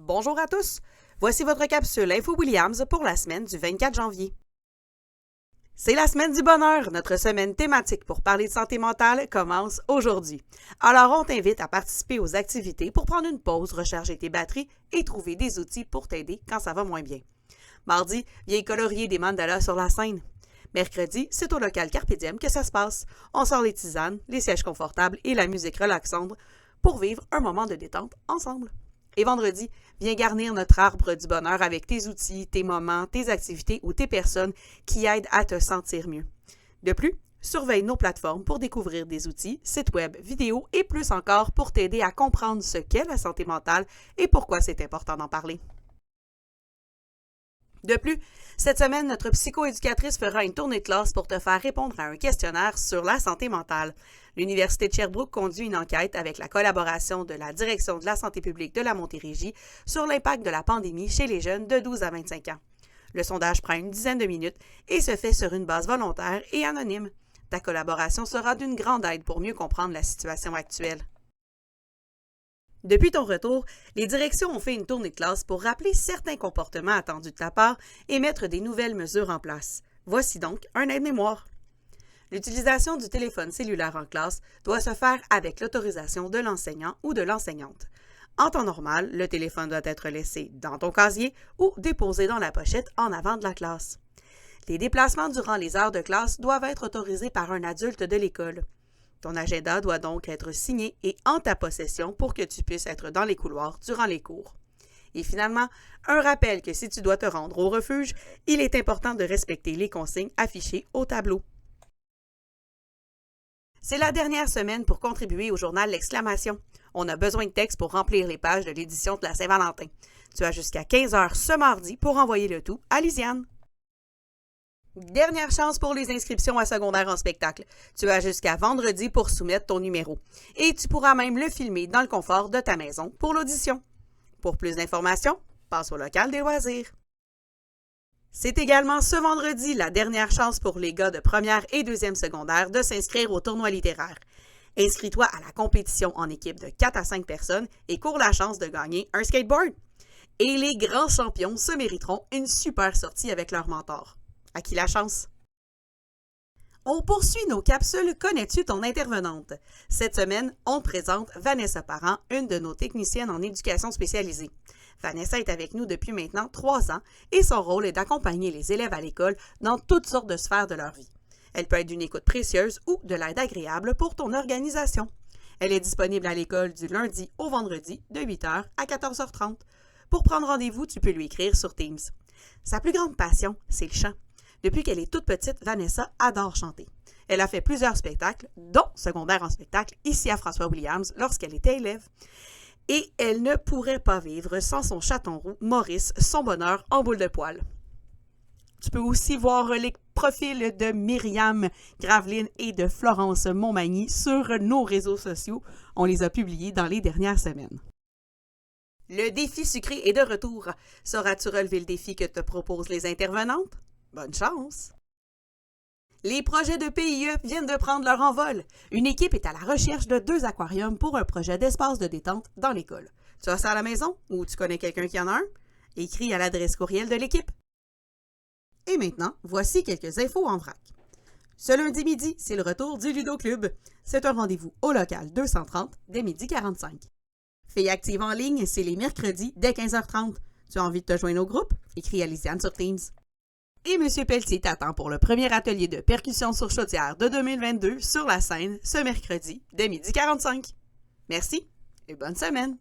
Bonjour à tous, voici votre capsule Info Williams pour la semaine du 24 janvier. C'est la semaine du bonheur, notre semaine thématique pour parler de santé mentale commence aujourd'hui. Alors on t'invite à participer aux activités pour prendre une pause, recharger tes batteries et trouver des outils pour t'aider quand ça va moins bien. Mardi, viens colorier des mandalas sur la scène. Mercredi, c'est au local Carpe Diem que ça se passe. On sort les tisanes, les sièges confortables et la musique relaxante pour vivre un moment de détente ensemble. Et vendredi, viens garnir notre arbre du bonheur avec tes outils, tes moments, tes activités ou tes personnes qui aident à te sentir mieux. De plus, surveille nos plateformes pour découvrir des outils, sites web, vidéos et plus encore pour t'aider à comprendre ce qu'est la santé mentale et pourquoi c'est important d'en parler. De plus, cette semaine, notre psychoéducatrice fera une tournée de classe pour te faire répondre à un questionnaire sur la santé mentale. L'Université de Sherbrooke conduit une enquête avec la collaboration de la Direction de la santé publique de la Montérégie sur l'impact de la pandémie chez les jeunes de 12 à 25 ans. Le sondage prend une dizaine de minutes et se fait sur une base volontaire et anonyme. Ta collaboration sera d'une grande aide pour mieux comprendre la situation actuelle. Depuis ton retour, les directions ont fait une tournée de classe pour rappeler certains comportements attendus de ta part et mettre des nouvelles mesures en place. Voici donc un aide-mémoire. L'utilisation du téléphone cellulaire en classe doit se faire avec l'autorisation de l'enseignant ou de l'enseignante. En temps normal, le téléphone doit être laissé dans ton casier ou déposé dans la pochette en avant de la classe. Les déplacements durant les heures de classe doivent être autorisés par un adulte de l'école. Ton agenda doit donc être signé et en ta possession pour que tu puisses être dans les couloirs durant les cours. Et finalement, un rappel que si tu dois te rendre au refuge, il est important de respecter les consignes affichées au tableau. C'est la dernière semaine pour contribuer au journal L'Exclamation. On a besoin de textes pour remplir les pages de l'édition de la Saint-Valentin. Tu as jusqu'à 15h ce mardi pour envoyer le tout à Lisiane. Dernière chance pour les inscriptions à secondaire en spectacle. Tu as jusqu'à vendredi pour soumettre ton numéro. Et tu pourras même le filmer dans le confort de ta maison pour l'audition. Pour plus d'informations, passe au local des loisirs. C'est également ce vendredi la dernière chance pour les gars de première et deuxième secondaire de s'inscrire au tournoi littéraire. Inscris-toi à la compétition en équipe de 4 à 5 personnes et cours la chance de gagner un skateboard. Et les grands champions se mériteront une super sortie avec leur mentor. À qui la chance? On poursuit nos capsules Connais-tu ton intervenante? Cette semaine, on te présente Vanessa Parent, une de nos techniciennes en éducation spécialisée. Vanessa est avec nous depuis maintenant 3 ans et son rôle est d'accompagner les élèves à l'école dans toutes sortes de sphères de leur vie. Elle peut être d'une écoute précieuse ou de l'aide agréable pour ton organisation. Elle est disponible à l'école du lundi au vendredi de 8h à 14h30. Pour prendre rendez-vous, tu peux lui écrire sur Teams. Sa plus grande passion, c'est le chant. Depuis qu'elle est toute petite, Vanessa adore chanter. Elle a fait plusieurs spectacles, dont secondaire en spectacle, ici à François Williams, lorsqu'elle était élève. Et elle ne pourrait pas vivre sans son chaton roux, Maurice, son bonheur en boule de poil. Tu peux aussi voir les profils de Myriam Graveline et de Florence Montmagny sur nos réseaux sociaux. On les a publiés dans les dernières semaines. Le défi sucré est de retour. Sauras-tu relever le défi que te proposent les intervenantes? Bonne chance! Les projets de PIE viennent de prendre leur envol. Une équipe est à la recherche de 2 aquariums pour un projet d'espace de détente dans l'école. Tu as ça à la maison ou tu connais quelqu'un qui en a un? Écris à l'adresse courriel de l'équipe. Et maintenant, voici quelques infos en vrac. Ce lundi midi, c'est le retour du Ludo Club. C'est un rendez-vous au local 230 dès 12h45. Filles actives en ligne, c'est les mercredis dès 15h30. Tu as envie de te joindre au groupe? Écris à Lisiane sur Teams. Et M. Pelletier t'attend pour le premier atelier de percussion sur chaudière de 2022 sur la scène ce mercredi dès 12h45. Merci et bonne semaine!